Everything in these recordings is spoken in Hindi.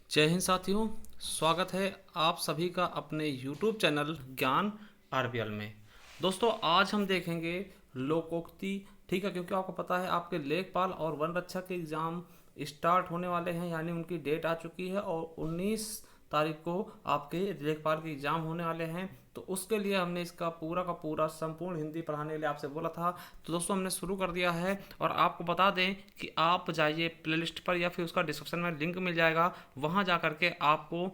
जय हिंद साथियों। स्वागत है आप सभी का अपने YouTube चैनल ज्ञान आरबीएल में। दोस्तों आज हम देखेंगे लोकोक्ति। ठीक है, क्योंकि आपको पता है आपके लेखपाल और वन रक्षक के एग्ज़ाम स्टार्ट होने वाले हैं, यानी उनकी डेट आ चुकी है और 19 तारीख को आपके लेखपाल के एग्ज़ाम होने वाले हैं। तो उसके लिए हमने इसका पूरा का पूरा संपूर्ण हिंदी पढ़ाने के लिए आपसे बोला था। तो दोस्तों हमने शुरू कर दिया है और आपको बता दें कि आप जाइए प्लेलिस्ट पर या फिर उसका डिस्क्रिप्शन में लिंक मिल जाएगा, वहाँ जा करके आपको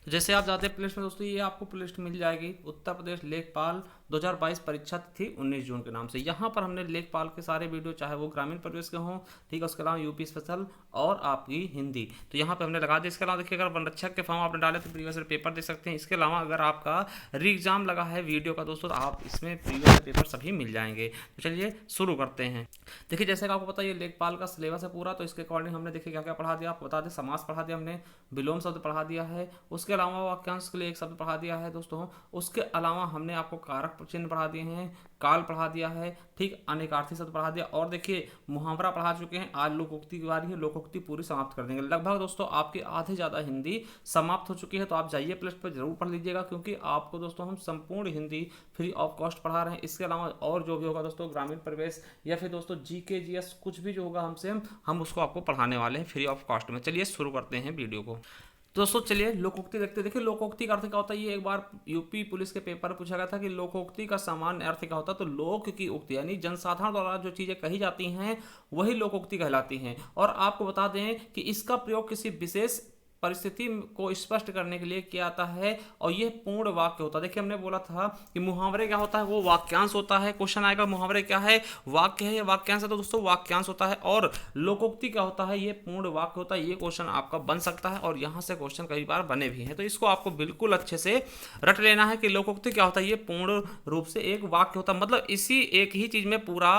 जैसे आप जाते हैं प्लेलिस्ट में दोस्तों, ये आपको प्लेलिस्ट मिल जाएगी उत्तर प्रदेश लेखपाल 2022 परीक्षा तिथि 19 जून के नाम से। यहाँ पर हमने लेखपाल के सारे वीडियो, चाहे वो ग्रामीण परिवेश के हों, ठीक है, उसके अलावा यूपी स्पेशल और आपकी हिंदी, तो यहाँ पे हमने लगा दिया। इसके अलावा देखिए, अगर वन रक्षक के फॉर्म आपने डाले तो प्रीवियस पेपर दे सकते हैं। इसके अलावा अगर आपका री एग्जाम लगा है वीडियो का दोस्तों, तो आप इसमें प्रीवियस पेपर सभी मिल जाएंगे। तो चलिए शुरू करते हैं। देखिए जैसे कि आपको पता है ये लेखपाल का सिलेबस है पूरा, तो इसके अकॉर्डिंग हमने देखिए क्या क्या पढ़ा दिया। आपको बता दें, समास पढ़ा दिया हमने, विलोम शब्द पढ़ा दिया है, उसके अलावा वाक्यांश के लिए एक शब्द पढ़ा दिया है दोस्तों। उसके अलावा हमने आपको कारक चिन्ह पढ़ा दिए हैं, काल पढ़ा दिया है, ठीक, अनेकार्थी शब्द पढ़ा दिया, और देखिए मुहावरा पढ़ा चुके हैं। आज लोकोक्ति की बारी है, लोकोक्ति पूरी समाप्त कर देंगे। लगभग दोस्तों आपकी आधे ज़्यादा हिंदी समाप्त हो चुकी है। तो आप जाइए प्लस पर जरूर पढ़ लीजिएगा, क्योंकि आपको दोस्तों हम संपूर्ण हिंदी फ्री ऑफ कॉस्ट पढ़ा रहे हैं। इसके अलावा और जो भी होगा दोस्तों, ग्रामीण परिवेश या फिर दोस्तों जीके जीएस कुछ भी जो होगा हमसे, हम उसको आपको पढ़ाने वाले हैं फ्री ऑफ कॉस्ट में। चलिए शुरू करते हैं वीडियो को। दोस्तों चलिए लोकोक्ति देखते हैं। देखिए लोकोक्ति का अर्थ क्या होता है, ये एक बार यूपी पुलिस के पेपर में पूछा गया था कि लोकोक्ति का सामान्य अर्थ क्या होता है। तो लोक की उक्ति यानी जनसाधारण द्वारा जो चीजें कही जाती हैं वही लोकोक्ति कहलाती हैं। और आपको बता दें कि इसका प्रयोग किसी विशेष परिस्थिति को स्पष्ट करने के लिए किया जाता है और यह पूर्ण वाक्य होता है। देखिए हमने बोला था कि मुहावरे क्या होता है, वो वाक्यांश होता है। क्वेश्चन आएगा मुहावरे क्या है, वाक्य है या वाक्यांश है, तो दोस्तों वाक्यांश होता है। और लोकोक्ति क्या होता है, ये पूर्ण वाक्य होता है। ये क्वेश्चन आपका बन सकता है और यहाँ से क्वेश्चन कई बार बने भी हैं, तो इसको आपको बिल्कुल अच्छे से रट लेना है कि लोकोक्ति क्या होता है। ये पूर्ण रूप से एक वाक्य होता है, मतलब इसी एक ही चीज में पूरा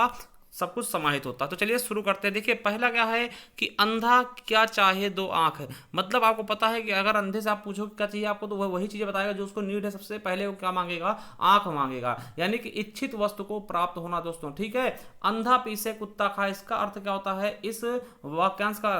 सब कुछ समाहित होता है। तो चलिए शुरू करते हैं। देखिए पहला क्या है कि अंधा क्या चाहे दो आंख। मतलब आपको पता है कि अगर अंधे से आप पूछो क्या चाहिए आपको, तो वह वही चीजें बताएगा जो उसको नीड है। सबसे पहले वो क्या मांगेगा, आंख मांगेगा, यानी कि इच्छित वस्तु को प्राप्त होना दोस्तों। ठीक है, अंधा पीसे कुत्ता खाए, इसका अर्थ क्या होता है, इस वाक्यांश का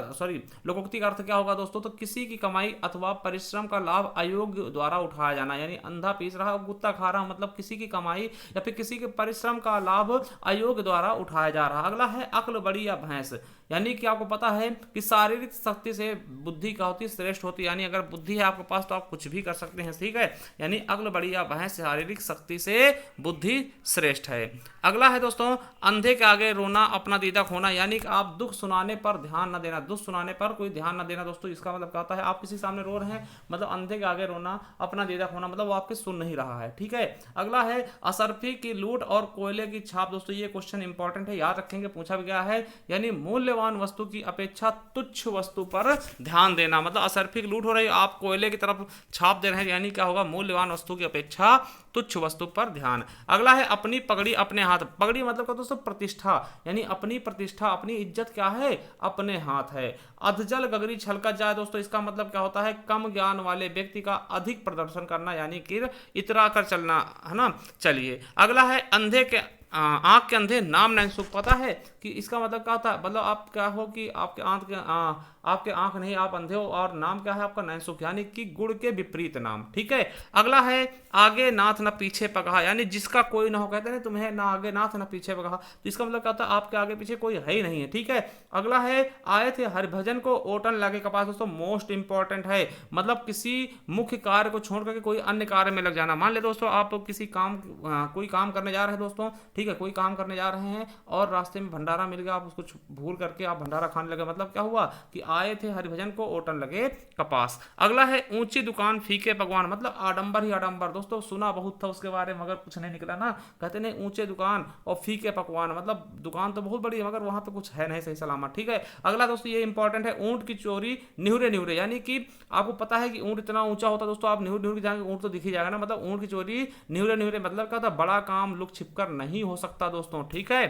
लोकोक्ति का अर्थ क्या होगा दोस्तों, तो किसी की कमाई अथवा परिश्रम का लाभ अयोग्य द्वारा उठाया जाना। यानी अंधा पीस रहा और कुत्ता खा रहा, मतलब किसी की कमाई या फिर किसी के परिश्रम का लाभ अयोग्य द्वारा उठाया जा रहा। अगला है अक्ल बड़ी या भैंस, यानी कि आपको पता है कि शारीरिक शक्ति से बुद्धि क्या होती है, श्रेष्ठ होती है। यानी अगर बुद्धि है आपके पास तो आप कुछ भी कर सकते हैं। ठीक है, यानी अक्ल बड़ी या भैंस, शारीरिक शक्ति से बुद्धि श्रेष्ठ है। अगला है दोस्तों अंधे के आगे रोना अपना दीदा खोना, यानी कि आप दुख सुनाने पर ध्यान न देना, दुख सुनाने पर कोई ध्यान न देना दोस्तों। इसका मतलब क्या होता है, आप किसी सामने रो रहे हैं, मतलब अंधे के आगे रोना अपना दीदा खोना, मतलब वो आपके सुन नहीं रहा है। ठीक है, अगला है असरफी की लूट और कोयले की छाप। दोस्तों ये क्वेश्चन इंपॉर्टेंट है, याद रखेंगे, पूछा भी गया है। यानी मूल्यवान वस्तु की अपेक्षा तुच्छ वस्तु पर ध्यान देना, मतलब असरफी की लूट हो रही है, आप कोयले की तरफ छाप दे रहे हैं, यानी क्या होगा, मूल्यवान वस्तु की अपेक्षा तुच्छ वस्तु पर ध्यान। अगला है अपनी पगड़ी अपने हाथ। पगड़ी मतलब क्या दोस्तों, प्रतिष्ठा, यानी अपनी प्रतिष्ठा, अपनी इज्जत क्या है, अपने हाथ है। अधजल गगरी छलका जाए दोस्तों, इसका मतलब क्या होता है, कम ज्ञान वाले व्यक्ति का अधिक प्रदर्शन करना, यानी कि इतरा कर चलना, है ना। चलिए अगला है अंधे के आंख के अंधे नाम नहीं सुख। पता है कि इसका मतलब क्या होता है, मतलब आप क्या हो कि आपके आपके आंख नहीं, आप अंधे हो, और नाम क्या है आपका नैनसुख, यानी कि गुण के विपरीत नाम। ठीक है, अगला है आगे नाथ न पीछे पगहा, यानी जिसका कोई ना हो, कहते हैं तुम्हें ना आगे नाथ न पीछे पगहा, तो इसका मतलब क्या होता है, आपके आगे पीछे कोई है ही नहीं है। ठीक है, अगला है आए थे हरिभजन को ओटन लगे कपास। दोस्तों मोस्ट इंपॉर्टेंट है, मतलब किसी मुख्य कार्य को छोड़ करके कोई अन्य कार्य में लग जाना। मान ले दोस्तों आप किसी काम कोई काम करने जा रहे हैं दोस्तों, ठीक है, कोई काम करने जा रहे हैं और रास्ते में भंडारा मिल गया, आप उसको भूल करके आप भंडारा खाने लगे, मतलब क्या हुआ कि आए थे हरिभजन को ओटन लगे कपास। अगला है ऊंची दुकान फीके पकवान, मतलब आडंबर ही आडंबर। दोस्तों सुना बहुत था उसके बारे में मगर कुछ नहीं निकला ना, कहते नहीं ऊंचे दुकान और फीके पकवान, मतलब दुकान तो बहुत बड़ी है मगर वहां पे कुछ है नहीं सही सलामत। ठीक है, अगला दोस्तों ये इंपॉर्टेंट है, ऊंट की चोरी निहुरे निहुरे, यानी कि आपको पता है कि ऊंट इतना ऊंचा होता है दोस्तों, आप निहुर निहुर जाएंगे ऊंट तो दिख ही जाएगा ना, मतलब ऊंट की चोरी निहुरे निहुरे, मतलब क्या था, बड़ा काम लुक छिपकर नहीं हो सकता दोस्तों। ठीक है,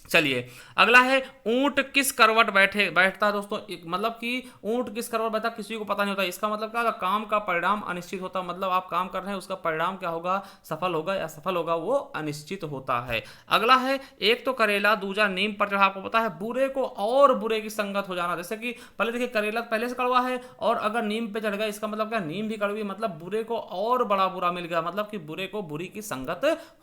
चलिए अगला है ऊंट किस करवट बैठता है दोस्तों। मतलब कि ऊंट किस करवट बैठता किसी को पता नहीं होता। इसका मतलब क्या, काम का परिणाम अनिश्चित होता। मतलब आप काम कर रहे हैं, उसका परिणाम क्या होगा, सफल होगा या असफल होगा, वो अनिश्चित होता है। अगला है एक तो करेला दूजा नीम पर चढ़ा। आपको पता है बुरे को और बुरे की संगत हो जाना। जैसे कि पहले देखिए करेला पहले से कड़वा है और अगर नीम पे चढ़ गया, इसका मतलब क्या, नीम भी कड़वी, मतलब बुरे को और बड़ा बुरा मिल गया, मतलब कि बुरे को बुरी की संगत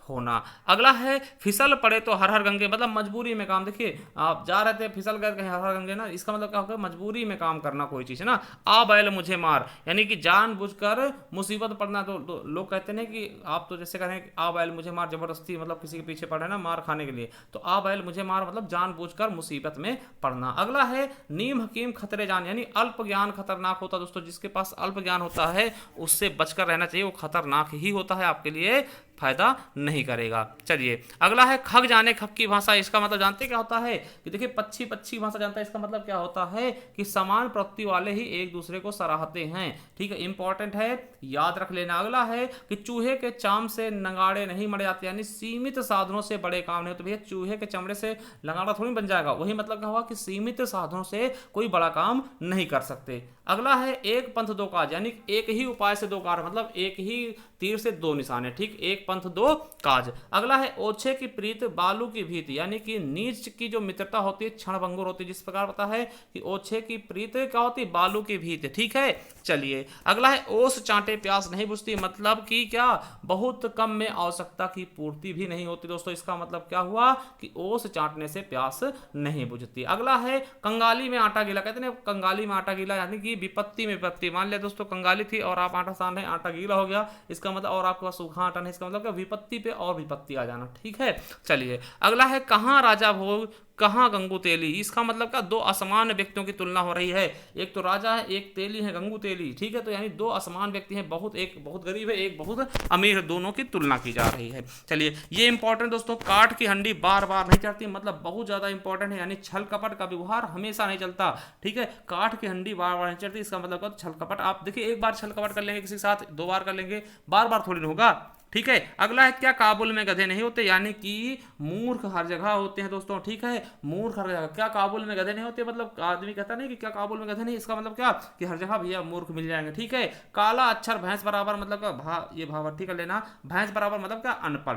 होना। अगला है फिसल पड़े तो हर हर गंगे। मतलब मजबूरी में काम। देखिए आप जा रहे थे, फिसल गए कहीं हर हर गंगे ना, इसका मतलब क्या होगा, मजबूरी में काम करना कोई चीज है ना। आ बैल मुझे मार, यानी कि जानबूझकर मुसीबत पड़ना। तो लोग कहते हैं कि आप तो जैसे कह रहे हैं आ बैल मुझे मार, जबरदस्ती मतलब किसी के पीछे पड़ रहे हैं ना मार खाने के लिए, तो आ बैल मुझे मार मतलब जानबूझकर मुसीबत में पड़ना। अगला है नीम हकीम खतरे जान, यानी अल्प ज्ञान खतरनाक होता है दोस्तों। जिसके पास अल्प ज्ञान होता है उससे बचकर रहना चाहिए, वो खतरनाक ही होता है, आपके लिए फायदा नहीं करेगा। चलिए अगला है खग जाने खग की भाषा। इसका मतलब जानते क्या होता है कि देखिए पक्षी पक्षी भाषा जानता है। इसका मतलब क्या होता है कि समान प्रवृत्ति वाले ही एक दूसरे को सराहते हैं। ठीक है, इंपॉर्टेंट है, याद रख लेना। अगला है कि चूहे के चाम से नगाड़े नहीं मरे जाते, यानी सीमित साधनों से बड़े काम नहीं होते। भैया चूहे के चमड़े से नगाड़ा थोड़ी बन जाएगा, वही मतलब क्या हुआ कि सीमित साधनों से कोई बड़ा काम नहीं कर सकते। अगला है एक पंथ दो काज, यानी एक ही उपाय से दो कार्य, मतलब एक ही तीर से दो निशाने। ठीक, एक पंथ दो काज। अगला है ओछे की प्रीत बालू की भीति, यानी कि नीच की जो मित्रता होती है क्षणभंगुर होती है। जिस प्रकार पता है कि ओछे की प्रीत क्या होती है, बालू की भीति। ठीक है, चलिए अगला है ओस चाटे प्यास नहीं बुझती। मतलब कि क्या, बहुत कम में आवश्यकता की पूर्ति भी नहीं होती दोस्तों। इसका मतलब क्या हुआ कि ओस चाटने से प्यास नहीं बुझती। अगला है कंगाली में आटा गीला। कहते हैं कंगाली में आटा गीला, यानी कि विपत्ति में विपत्ति। मान लिया दोस्तों कंगाली थी और आप आटा सान रहे, आटा गीला हो गया, इसका मतलब, और आपके पास सूखा आटा नहीं, इसका मतलब क्या, विपत्ति पे और विपत्ति आ जाना। ठीक है, चलिए अगला है कहां राजा भोग कहां गंगू तेली। इसका मतलब क्या, दो असमान व्यक्तियों की तुलना हो रही है। एक तो राजा है, एक तेली है, गंगू तेली। ठीक है, तो यानी दो असमान व्यक्ति हैं, बहुत, एक बहुत गरीब है, एक बहुत अमीर है, दोनों की तुलना की जा रही है। चलिए ये इंपॉर्टेंट दोस्तों, काठ की हंडी बार बार नहीं चढ़ती, मतलब बहुत ज्यादा इंपॉर्टेंट है, यानी छल कपट का व्यवहार हमेशा नहीं चलता। ठीक है, काठ की हंडी बार बार नहीं चढ़ती, इसका मतलब छल कपट। आप देखिए एक बार छल कपट कर लेंगे किसी के साथ, दो बार कर लेंगे, बार बार थोड़ी होगा। ठीक है, अगला है क्या काबुल में गधे नहीं होते, यानी कि मूर्ख हर जगह होते हैं दोस्तों। ठीक है, मूर्ख हर जगह, क्या काबुल में गधे नहीं होते, मतलब आदमी कहता नहीं कि क्या काबुल में गधे नहीं, इसका मतलब क्या कि हर जगह भैया मूर्ख मिल जाएंगे। ठीक है, काला अक्षर भैंस बराबर, मतलब क्या ये भावार्थी कर लेना, भैंस बराबर मतलब क्या, अनपढ़।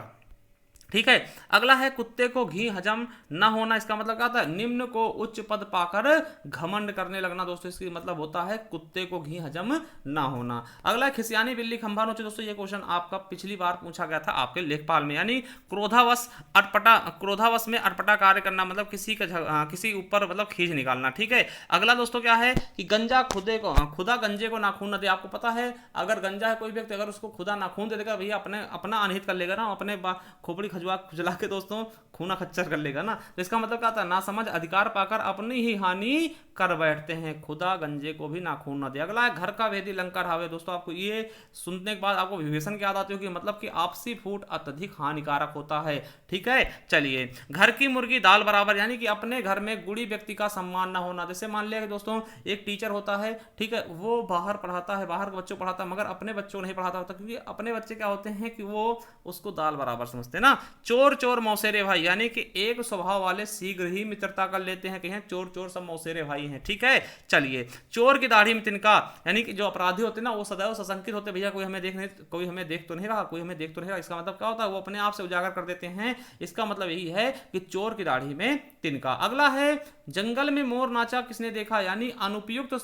ठीक है, अगला है कुत्ते को घी हजम न होना। इसका मतलब क्या होता है, निम्न को उच्च पद पाकर घमंड करने लगना दोस्तों। इसका मतलब होता है कुत्ते को घी हजम न होना। अगला है खिसियानी बिल्ली खंभा नोचे। दोस्तों ये क्वेश्चन आपका पिछली बार पूछा गया था आपके लेखपाल में, यानी क्रोधावश में अटपटा कार्य करना, मतलब किसी ऊपर मतलब खींच निकालना। ठीक है, अगला दोस्तों क्या है कि गंजा खुदा गंजे को नाखून न दे। आपको पता है अगर गंजा है कोई व्यक्ति, अगर उसको खुदा नाखून दे देगा, भैया अपना अनहित कर लेगा ना, अपने खोपड़ी खुजला के दोस्तों खूना खच्चर कर लेगा ना। तो इसका मतलब क्या था, ना समझ अधिकार पाकर अपनी ही हानि कर बैठते हैं, खुदा गंजे को भी नाखून न दे। अगला है घर का वेदी लंकर हावे। दोस्तों आपको ये सुनने के बाद आपको विभीषण की याद आती होगी, मतलब कि आपसी फूट अत्यधिक हानिकारक होता है। ठीक है, चलिए घर की मुर्गी दाल बराबर, यानी कि अपने घर में गुड़ी व्यक्ति का सम्मान न होना। जैसे मान लिया कि दोस्तों एक टीचर होता है, ठीक है, वो बाहर पढ़ाता है, बाहर के बच्चों पढ़ाता है, मगर अपने बच्चों नहीं पढ़ाता होता, क्योंकि अपने बच्चे क्या होते हैं कि वो उसको दाल बराबर समझते हैं ना। चोर चोर मौसेरे भाई, यानी कि एक स्वभाव वाले शीघ्र ही मित्रता कर लेते हैं, कहें चोर चोर सब मौसेरे भाई हैं। ठीक है, चलिए चोर की दाढ़ी में तिनका, यानी कि जो अपराधी होते हैं ना वो सदैव सशंकित होते, भैया कोई हमें देख तो नहीं रहा, कोई हमें देख तो नहीं रहा। इसका मतलब क्या होता है, वो अपने आप से उजागर कर देते हैं। इसका मतलब यही है कि चोर की दाढ़ी में तिनका। अगला है जंगल में मोर नाचा किसने देखा, यानी अनुपयुक्त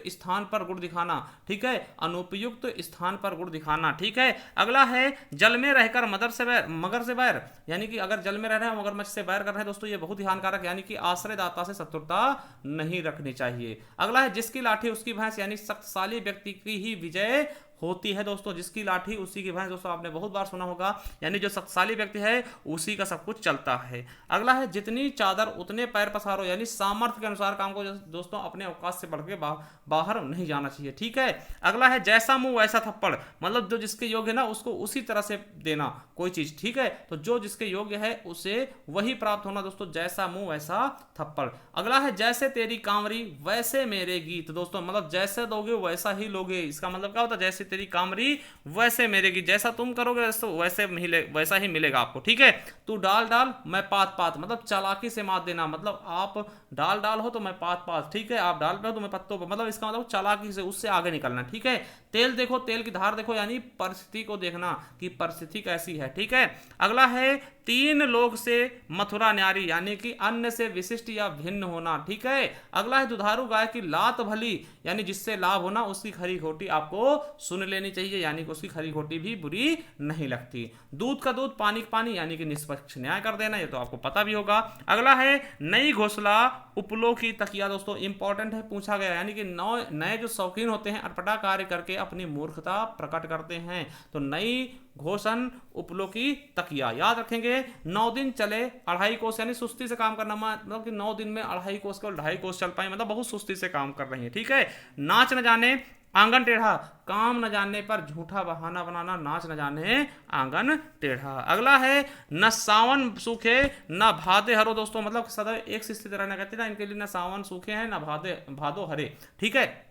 स्थान पर गुड़ दिखाना। ठीक है, अनुपयुक्त स्थान पर गुड़ दिखाना। ठीक है, अगला है जल में रहकर मगर से बैर, यानी कि अगर जल में रह रहे हैं मगरमच्छ से बैर कर रहे हैं दोस्तों, ये बहुत ही हानिकारक, यानी कि आश्रयदाता से शत्रुता नहीं रखनी चाहिए। अगला है जिसकी लाठी उसकी भैंस, यानी शक्तिशाली व्यक्ति की ही विजय होती है दोस्तों, जिसकी लाठी उसी की भैंस। दोस्तों आपने बहुत बार सुना होगा, यानी जो शक्तिशाली व्यक्ति है उसी का सब कुछ चलता है। अगला है जितनी चादर उतने पैर पसारो, यानी सामर्थ्य के अनुसार काम को दोस्तों अपने अवकाश से बढ़ के बाहर नहीं जाना चाहिए। ठीक है, अगला है जैसा मुंह वैसा थप्पड़, मतलब जो जिसके योग्य है ना उसको उसी तरह से देना कोई चीज। ठीक है, तो जो जिसके योग्य है उसे वही प्राप्त होना दोस्तों, जैसा मुंह वैसा थप्पड़। अगला है जैसे तेरी कांवरी वैसे मेरे गीत। दोस्तों मतलब जैसे दोगे वैसा ही लोगे, इसका मतलब क्या होता है, जैसे तेरी कामरी वैसे मेरेगी, जैसा तुम करोगे वैसा ही मिलेगा आपको, ठीक है। तू डाल डाल मैं पात पात, मतलब चालाकी से मात देना, मतलब आप डाल डाल हो तो मैं पात पात, ठीक है, आप डाल रहे हो तो मैं पत्तों पर, मतलब इसका मतलब चालाकी से उससे आगे निकलना, ठीक है। तेल देखो, तेल की धार देखो, यानी परिस्थिति को देखना कि परिस्थिति कैसी है, ठीक है। अगला है तीन लोग से मथुरा न्यारी, यानी कि अन्य से विशिष्ट या भिन्न होना, ठीक है। अगला है दुधारू गाय की लात भली, यानी जिससे लाभ होना, उसकी खरी खोटी आपको सुन लेनी चाहिए, यानी कि उसकी खरी खोटी भी बुरी नहीं लगती। दूध का दूध पानी का पानी, यानी कि निष्पक्ष न्याय कर देना, ये तो आपको पता भी होगा। अगला है नई घोसला उपलो की तकिया, दोस्तों इंपॉर्टेंट है, पूछा गया, यानी कि नए जो शौकीन होते हैं अटपटा कार्य करके अपनी मूर्खता प्रकट करते हैं, तो नई घोषण उपलो की तकिया याद रखेंगे। 9 दिन चले 2.5 कोस, यानी सुस्ती से काम करना, मतलब कि 9 दिन में 2.5 कोस केवल 2.5 कोस चल पाए, मतलब बहुत सुस्ती से काम कर रही है, ठीक है। नाच न जाने आंगन टेढ़ा, काम न जानने पर झूठा बहाना बनाना, नाच न जाने आंगन टेढ़ा। अगला है न सावन सूखे न भादे हरो, दोस्तों मतलब सदैव एक सी स्थिति रहना, कहते ना इनके लिए न सावन सूखे हैं न भादो हरे, ठीक है,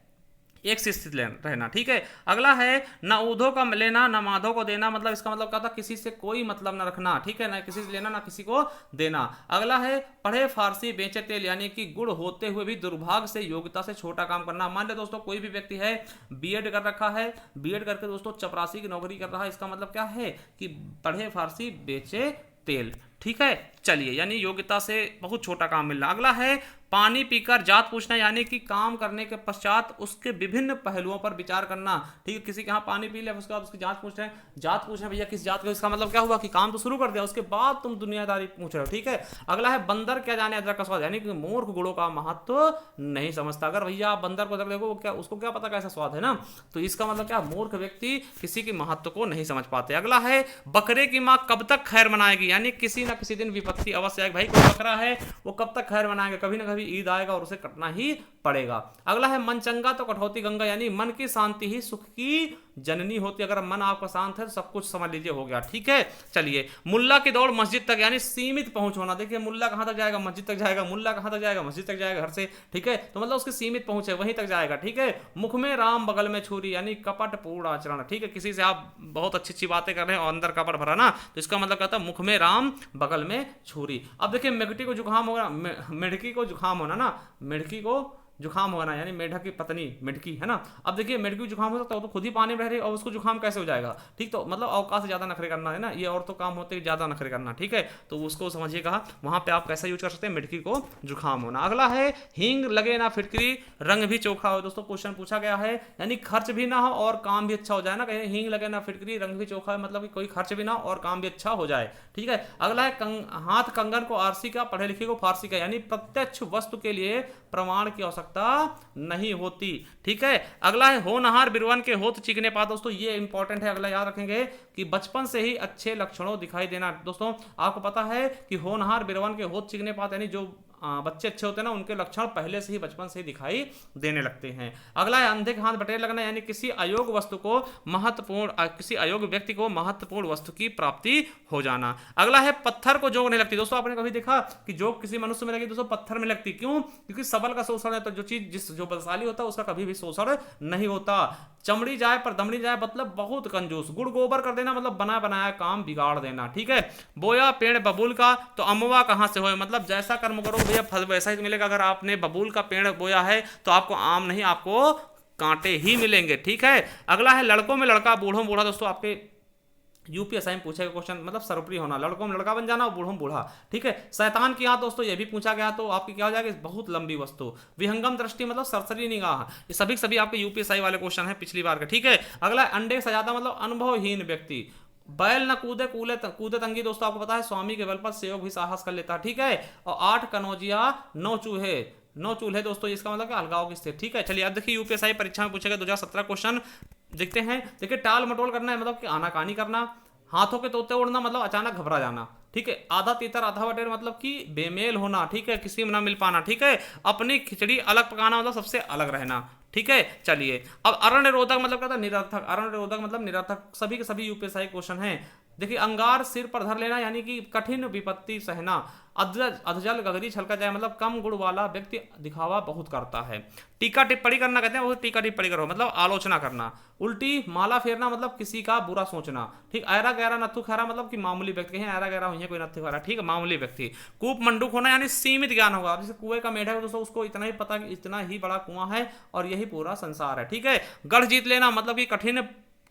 एक से स्थित रहना, ठीक है। अगला है न ऊधो का लेना न माधो को देना, मतलब इसका मतलब क्या था, किसी से कोई मतलब न रखना, ठीक है, ना किसी से लेना ना किसी को देना। अगला है पढ़े फारसी बेचे तेल, यानी कि गुण होते हुए भी दुर्भाग्य से योग्यता से छोटा काम करना। मान लो दोस्तों कोई भी व्यक्ति है बीएड कर रखा है, बीएड करके दोस्तों चपरासी की नौकरी कर रहा है, इसका मतलब क्या है कि पढ़े फारसी बेचे तेल, ठीक है। चलिए, यानी योग्यता से बहुत छोटा काम मिलना। अगला है पानी पीकर जात पूछना, यानी कि काम करने के पश्चात उसके विभिन्न पहलुओं पर विचार करना, ठीक है। किसी के यहाँ पानी पी लिया, उसके बाद उसकी जात पूछ रहे हैं, जात पूछ रहे हैं भैया किस जात का, इसका मतलब क्या हुआ कि काम तो शुरू कर दिया, उसके बाद तुम दुनियादारी पूछ रहे हो, ठीक है। अगला है बंदर क्या जाने अदरक का स्वाद, यानी कि मूर्ख गुड़ों का महत्व नहीं समझता। अगर भैया आप बंदर को अदरक देखो, क्या उसको क्या पता कैसा स्वाद है ना, तो इसका मतलब क्या, मूर्ख व्यक्ति किसी के महत्व को नहीं समझ पाते। अगला है बकरे की माँ कब तक खैर मनाएगी, यानी किसी ना किसी दिन विपत्ति अवश्य आएगी, भाई कोई बकरा है वो कब तक खैर मनाएगा, कभी ना कभी ईद आएगा और उसे कटना ही पड़ेगा। अगला है मन चंगा तो कटौती गंगा, यानी मन की शांति ही सुख की जननी होती है, अगर मन आपका शांत है तो सब कुछ समझ लीजिए हो गया, ठीक है। चलिए, मुल्ला की दौड़ मस्जिद तक, यानी सीमित पहुंच होना, देखिए मुल्ला कहां तक जाएगा, मस्जिद तक जाएगा, मुल्ला कहां तक जाएगा, मस्जिद तक जाएगा घर से, ठीक है, तो मतलब उसकी सीमित पहुंच है, वहीं तक जाएगा, ठीक है। मुख में राम बगल में छुरी, यानी कपट पूर्ण आचरण, ठीक है, किसी से आप बहुत अच्छी अच्छी बातें कर रहे हैं और अंदर कपट भरा ना, तो इसका मतलब कहता है मुख में राम बगल में छुरी। अब देखिए मिर्गी को जुकाम होगा, मिर्गी को जुकाम होना ना, मिर्गी को जुकाम होना, यानी मेढक की पत्नी मिर्गी है ना। अब देखिए मिर्गी को जुकाम हो सकता है, तो खुद ही पानी में रह रही और उसको जुकाम कैसे हो जाएगा, ठीक, तो मतलब अवकाश से ज्यादा नखरे करना है ना, ये और तो काम होते ज्यादा नखरे करना, ठीक है, तो उसको समझिएगा वहां पे आप कैसा यूज कर सकते हैं, मिर्गी को जुकाम होना। अगला है हींग लगे ना फिटकरी रंग भी चोखा हो, दोस्तों क्वेश्चन पूछा गया है, यानी खर्च भी ना हो और काम भी अच्छा हो जाए ना, कहीं हींग लगे ना फिटकरी रंग भी चोखा है, मतलब कि कोई खर्च भी ना और काम भी अच्छा हो जाए, ठीक है। अगला है हाथ कंगन को आरसी का पढ़े लिखे को फारसी का, यानी प्रत्यक्ष वस्तु के लिए प्रमाण की आवश्यकता नहीं होती, ठीक है। अगला है होनहार बिरवन के होत चिकने पा, दोस्तों ये इंपॉर्टेंट है, अगला याद रखेंगे कि बचपन से ही अच्छे लक्षणों दिखाई देना। दोस्तों आपको पता है कि होनहार बिरवन के होत चिकने पात, यानी जो बच्चे अच्छे होते हैं ना उनके लक्षण पहले से ही बचपन से ही दिखाई देने लगते हैं। अगला है अंधे के हाथ बटेर लगना, यानी किसी अयोग्य वस्तु को महत्वपूर्ण, किसी अयोग्य व्यक्ति को महत्वपूर्ण वस्तु की प्राप्ति हो जाना। अगला है पत्थर को जोग नहीं लगती, दोस्तों आपने कभी देखा कि जोग किसी मनुष्य में लगी, दोस्तों पत्थर में लगती, क्यों, क्योंकि सबल का शोषण है, तो जो चीज जो बलशाली होता है उसका कभी भी शोषण नहीं होता। चमड़ी जाए पर दमड़ी जाए, मतलब बहुत कंजूस, गुड़ गोबर कर देना, मतलब बना बनाया काम बिगाड़ देना, ठीक है। बोया पेड़ बबूल का तो अमवा कहां से होए, मतलब जैसा कर्म करोगे भैया फल वैसा ही मिलेगा। अगर आपने बबूल का पेड़ बोया है तो आपको आम नहीं, आपको कांटे ही मिलेंगे, ठीक है। अगला है लड़कों में लड़का बूढ़ों बूढ़ा, दोस्तों आपके यूपीएसआई में पूछेगा क्वेश्चन, मतलब सर्वप्रिय होना, लड़कों में लड़का बन जाना और बूढ़ों में बूढ़ा, ठीक है। शैतान की आंख, दोस्तों ये भी पूछा गया, तो आपकी क्या हो जाएगी, बहुत लंबी वस्तु। विहंगम दृष्टि मतलब सरसरी निगाह, ये सभी आपके यूपीएसआई वाले क्वेश्चन है पिछली बार के, ठीक है। अगला अंडे से ज्यादा मतलब अनुभवहीन व्यक्ति। बैल न कूदे कूदे तंगी, दोस्तों आपको पता है स्वामी के बल पर सेवक भी साहस कर लेता है, ठीक है। और 8 कनौजिया 9 चूल्हे, दोस्तों इसका मतलब क्या, अलगाव की स्थिति, ठीक है। चलिए अब देखिए यूपीएसआई परीक्षा में पूछेगा 2017 क्वेश्चन देखते हैं। देखिए टाल मटोल करना है मतलब कि आनाकानी करना, हाथों के तोते उड़ना मतलब अचानक घबरा जाना, ठीक है। आधा तीतर आधा बटेर मतलब कि बेमेल होना, ठीक है, किसी में ना मिल पाना, ठीक है। अपनी खिचड़ी अलग पकाना मतलब सबसे अलग रहना, ठीक है। चलिए अब अरण्य रोधक मतलब क्या था, निरर्थक, अरण्य रोधक मतलब निरर्थक, सभी के सभी यूपीएसआई क्वेश्चन हैं। देखिए अंगार सिर पर धर लेना, यानी कि कठिन विपत्ति सहना, अधजल गगरी छलका जाए, मतलब कम गुण वाला व्यक्ति दिखावा बहुत करता है। टीका टिप्पणी करना कहते हैं, वो टीका टिप्पणी करो मतलब आलोचना करना। उल्टी माला फेरना मतलब किसी का बुरा सोचना। ठीक, ऐरा गहरा नत्थु खैरा मतलब कि मामूली व्यक्ति, कहीं ऐरा गहरा हुई है कोई नत्थु खैरा, ठीक है, मामूली व्यक्ति। कूप मंडूक होना यानी सीमित ज्ञान होगा, जैसे कुएं का मेढक है दोस्तों, उसको इतना ही पता कि इतना ही बड़ा कुआं है और यही पूरा संसार है। ठीक है, गढ़ जीत लेना मतलब कि कठिन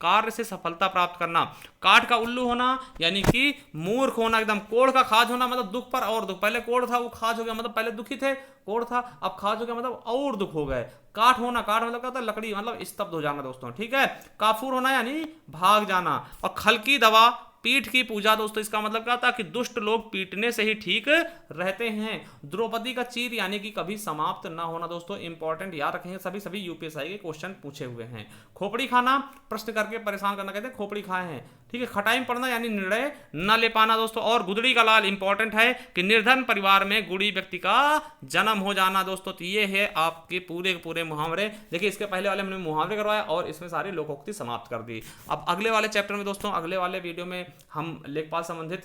कार्य से सफलता प्राप्त करना। काठ का उल्लू होना यानी कि मूर्ख होना एकदम। कोढ़ का खाज होना मतलब दुख पर और दुख, पहले कोढ़ था वो खाज हो गया, मतलब पहले दुखी थे, कोढ़ था अब खाज हो गया मतलब और दुख हो गए। काठ होना, काठ मतलब क्या होता है, लकड़ी, मतलब स्तब्ध हो जाना दोस्तों। ठीक है, काफूर होना यानी भाग जाना। और खल की दवा पीठ की पूजा दोस्तों, इसका मतलब क्या था कि दुष्ट लोग पीटने से ही ठीक रहते हैं। द्रौपदी का चीर यानी कि कभी समाप्त ना होना दोस्तों, इंपॉर्टेंट याद रखेंगे, सभी यूपीएसआई के क्वेश्चन पूछे हुए हैं। खोपड़ी खाना प्रश्न करके परेशान करना, कहते हैं खोपड़ी खाए हैं। ठीक है, खटाई में पड़ना यानी निर्णय न ले पाना दोस्तों। और गुदड़ी का लाल इंपॉर्टेंट है कि निर्धन परिवार में गुड़ी व्यक्ति का जन्म हो जाना दोस्तों। तो ये है आपके पूरे पूरे मुहावरे। देखिए इसके पहले वाले हमने मुहावरे करवाया और इसमें सारी लोकोक्ति समाप्त कर दी। अब अगले वाले चैप्टर में दोस्तों, अगले वाले वीडियो में हम लेखपाल संबंधित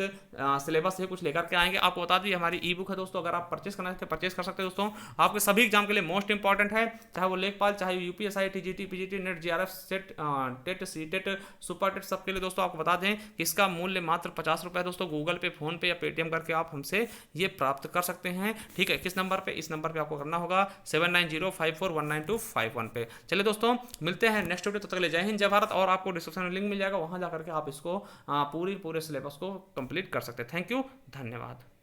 सिलेबस से कुछ लेकर के आएंगे। आपको बता दी हमारी ई बुक है दोस्तों, अगर आप परचेस करना चाहते हैं परचेस कर सकते हैं दोस्तों। आपके सभी एग्जाम के लिए मोस्ट इंपॉर्टेंट है, चाहे वो लेखपाल, चाहे UPSI, TGT, PGT, NET, JRF, SET, TET, CTET, super TET, सबके लिए दोस्तों आपको बता दें कि इसका मूल्य मात्र 50 रुपये दोस्तों। गूगल पे, फोन पे या पेटीएम करके आप हमसे ये प्राप्त कर सकते हैं। ठीक है, किस नंबर पे, इस नंबर पे आपको करना होगा 7905419251 पे। चलिए दोस्तों मिलते हैं नेक्स्ट वीडियो, तब तक के लिए जय हिंद, जय भारत। और आपको डिस्क्रिप्शन में लिंक मिल जाएगा, वहां जाकर के आप इसको पूरे सिलेबस को कंप्लीट कर सकते हैं। थैंक यू, धन्यवाद।